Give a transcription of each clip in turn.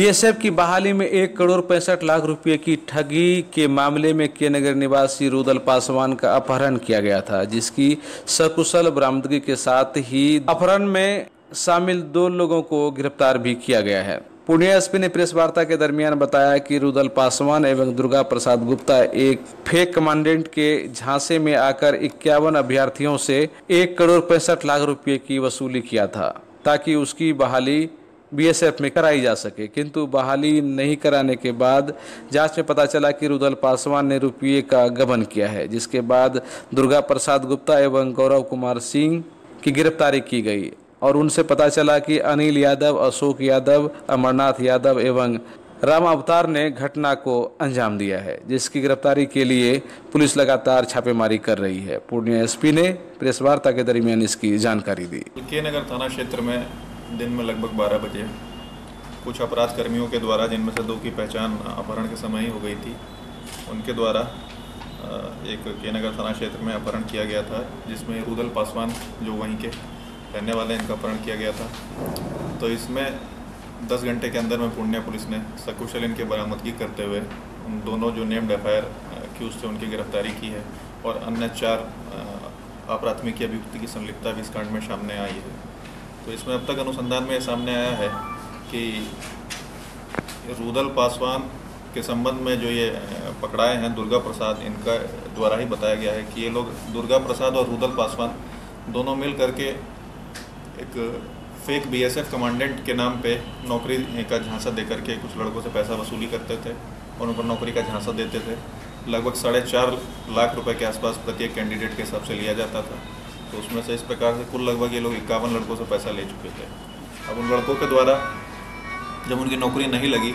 BSF की बहाली में 1,65,00,000 रुपए की ठगी के मामले में के नगर निवासी रुदल पासवान का अपहरण किया गया था, जिसकी सकुशल बरामदगी के साथ ही अपहरण में शामिल 2 लोगों को गिरफ्तार भी किया गया है। पूर्णिया एसपी ने प्रेस वार्ता के दरमियान बताया कि रुदल पासवान एवं दुर्गा प्रसाद गुप्ता एक फेक कमांडेंट के झांसे में आकर 51 अभ्यर्थियों से 1,65,00,000 रुपए की वसूली किया था, ताकि उसकी बहाली बीएसएफ में कराई जा सके। किंतु बहाली नहीं कराने के बाद जांच में पता चला कि रुदल पासवान ने रुपये का गबन किया है, जिसके बाद दुर्गा प्रसाद गुप्ता एवं गौरव कुमार सिंह की गिरफ्तारी की गई और उनसे पता चला कि अनिल यादव, अशोक यादव, अमरनाथ यादव एवं राम अवतार ने घटना को अंजाम दिया है, जिसकी गिरफ्तारी के लिए पुलिस लगातार छापेमारी कर रही है। पूर्णिया एसपी ने प्रेस वार्ता के दरमियान इसकी जानकारी दी। के नगर थाना क्षेत्र में दिन में लगभग 12 बजे कुछ अपराध कर्मियों के द्वारा, जिनमें से 2 की पहचान अपहरण के समय ही हो गई थी, उनके द्वारा एक के नगर थाना क्षेत्र में अपहरण किया गया था, जिसमें रुदल पासवान जो वहीं के रहने वाले इनका अपहरण किया गया था। तो इसमें 10 घंटे के अंदर में पूर्णिया पुलिस ने सकुशल इनके बरामदगी करते हुए उन दोनों जो नेम्ड एफआईआर एक्यूज थे उनकी गिरफ्तारी की है और अन्य 4 अप्राथमिकी अभियुक्त की संलिप्तता भी इस कांड में सामने आई है। तो इसमें अब तक अनुसंधान में सामने आया है कि रुदल पासवान के संबंध में जो ये पकड़ाए हैं दुर्गा प्रसाद, इनका द्वारा ही बताया गया है कि ये लोग दुर्गा प्रसाद और रुदल पासवान दोनों मिल करके एक फेक बीएसएफ कमांडेंट के नाम पे नौकरी का झांसा दे करके कुछ लड़कों से पैसा वसूली करते थे और उन पर नौकरी का झांसा देते थे। लगभग 4.5 लाख रुपए के आसपास प्रत्येक कैंडिडेट के हिसाब से लिया जाता था। तो उसमें से इस प्रकार से कुल लगभग ये लोग 51 लड़कों से पैसा ले चुके थे। अब उन लड़कों के द्वारा जब उनकी नौकरी नहीं लगी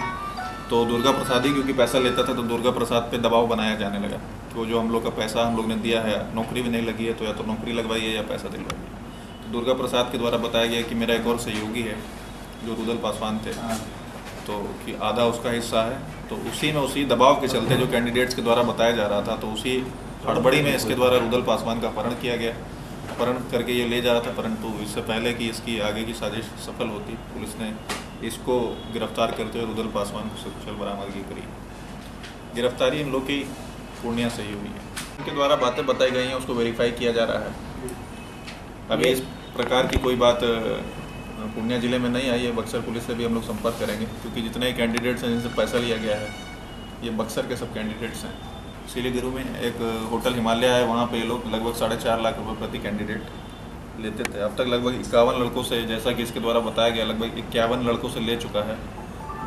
तो दुर्गा प्रसाद ही क्योंकि पैसा लेता था, तो दुर्गा प्रसाद पे दबाव बनाया जाने लगा कि वो जो हम लोग का पैसा हम लोग ने दिया है, नौकरी भी नहीं लगी है, तो या तो नौकरी लगवाइए या पैसा दिलवाइए। तो दुर्गा प्रसाद के द्वारा बताया गया कि मेरा एक और सहयोगी है जो रुदल पासवान थे, तो कि आधा उसका हिस्सा है। तो उसी दबाव के चलते जो कैंडिडेट्स के द्वारा बताया जा रहा था, तो उसी हड़बड़ी में इसके द्वारा रुदल पासवान का अपहरण किया गया। अपहरण करके ये ले जा रहा था, परंतु इससे पहले कि इसकी आगे की साजिश सफल होती, पुलिस ने इसको गिरफ्तार करते हुए रुदल पासवान को सकुशल बरामदगी करी। गिरफ्तारी इन लोग की पूर्णिया से ही हुई है। उनके द्वारा बातें बताई गई हैं, उसको वेरीफाई किया जा रहा है। अभी इस प्रकार की कोई बात पूर्णिया जिले में नहीं आई है। बक्सर पुलिस से भी हम लोग संपर्क करेंगे, क्योंकि जितने कैंडिडेट्स हैं जिनसे पैसा लिया गया है ये बक्सर के सब कैंडिडेट्स हैं। सिलीगुड़ी में एक होटल हिमालय है, वहाँ पे ये लोग लगभग 4.5 लाख रुपए प्रति कैंडिडेट लेते थे। अब तक लगभग 51 लड़कों से, जैसा कि इसके द्वारा बताया गया, लगभग 51 लड़कों से ले चुका है,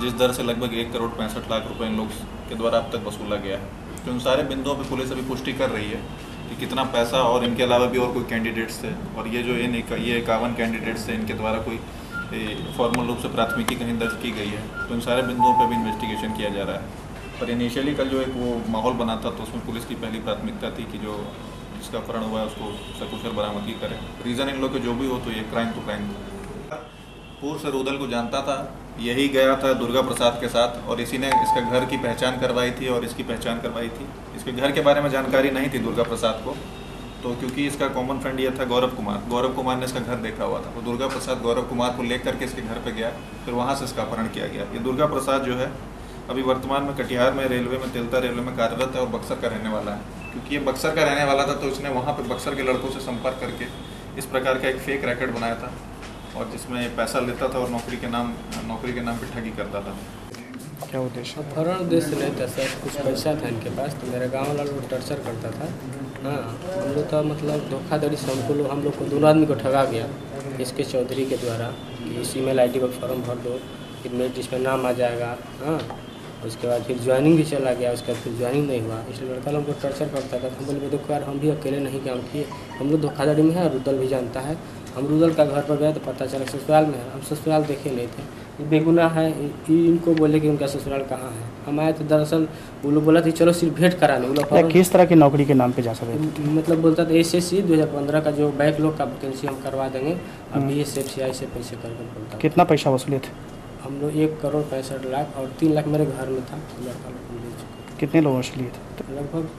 जिस दर से लगभग 1,65,00,000 रुपये इन लोग के द्वारा अब तक वसूला गया है। तो उन सारे बिंदुओं पर पुलिस अभी पुष्टि कर रही है कि कितना पैसा, और इनके अलावा भी और कोई कैंडिडेट्स थे, और ये जो ये 51 कैंडिडेट्स थे, इनके द्वारा कोई फॉर्मल रूप से प्राथमिकी कहीं दर्ज की गई है। तो इन सारे बिंदुओं पर भी इन्वेस्टिगेशन किया जा रहा है। पर इनिशियली कल जो एक वो माहौल बना था, तो उसमें पुलिस की पहली प्राथमिकता थी कि जो जिसका अपहरण हुआ है उसको सकुशल बरामदगी करें। रीज़न इन लोग के जो भी हो, तो ये क्राइम टू क्राइम था। पूर्व से रुदल को जानता था, यही गया था दुर्गा प्रसाद के साथ, और इसी ने इसका घर की पहचान करवाई थी और इसकी पहचान करवाई थी। इसके घर के बारे में जानकारी नहीं थी दुर्गा प्रसाद को, तो क्योंकि इसका कॉमन फ्रेंड ये था गौरव कुमार ने इसका घर देखा हुआ था। तो दुर्गा प्रसाद गौरव कुमार को लेकर के इसके घर पर गया, फिर वहाँ से इसका अपहरण किया गया। ये दुर्गा प्रसाद जो है अभी वर्तमान में कटिहार में रेलवे में, तिलता रेलवे में कार्यरत है और बक्सर का रहने वाला है। क्योंकि ये बक्सर का रहने वाला था, तो इसने वहाँ पे बक्सर के लड़कों से संपर्क करके इस प्रकार का एक फेक रैकेट बनाया था, और जिसमें पैसा लेता था और नौकरी के नाम पे ठगी करता था। क्या उद्देश्य? अपहरण उद्देश्य नहीं था सर, कुछ पैसा था इनके पास, तो मेरे गाँव वाला लोग टर्चर करता था। हाँ, हम लोग तो मतलब धोखाधड़ी से हम लोग को 2 आदमी को ठगा गया इसके चौधरी के द्वारा कि इस email ID पर फॉर्म भर दो, फिर जिसमें नाम आ जाएगा। हाँ, उसके बाद फिर ज्वाइनिंग भी चला गया, उसके बाद फिर ज्वाइनिंग नहीं हुआ, इसलिए लड़का लोग को टर्चर करता था। हम बोले देखो यार, हम भी अकेले नहीं काम किए, हम लोग धोखाधड़ी में है, रुदल भी जानता है। हम रुदल का घर पर गए तो पता चला ससुराल में है। हम ससुराल देखे नहीं थे, ये बेगुनाह है। इनको बोले कि उनका ससुराल कहाँ है। हम आए तो दरअसल वो लोग बोला था चलो सिर्फ भेंट कराने। वो लोग किस तरह की नौकरी के नाम पे जा सकते, मतलब बोलता था SSC 2015 का जो बैकलॉग का वैकेंसी हम करवा देंगे, अब BSF CI से पैसे करके बोलता। कितना पैसा वसूले थे? हम लोग 1,65,00,000 और 3 लाख मेरे घर में था। लड़का लोग ले चुके। कितने लोगों से लिए थे? लगभग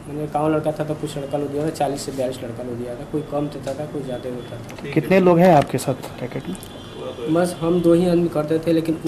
मैंने गाँव लड़का था तो कुछ लड़का लोग दिया था, 40 से 42 लड़का लोग दिया था। कोई कम देता था, कोई ज़्यादा देता था। कितने लोग हैं आपके साथ रैकेट में? बस हम 2 ही आदमी करते थे, लेकिन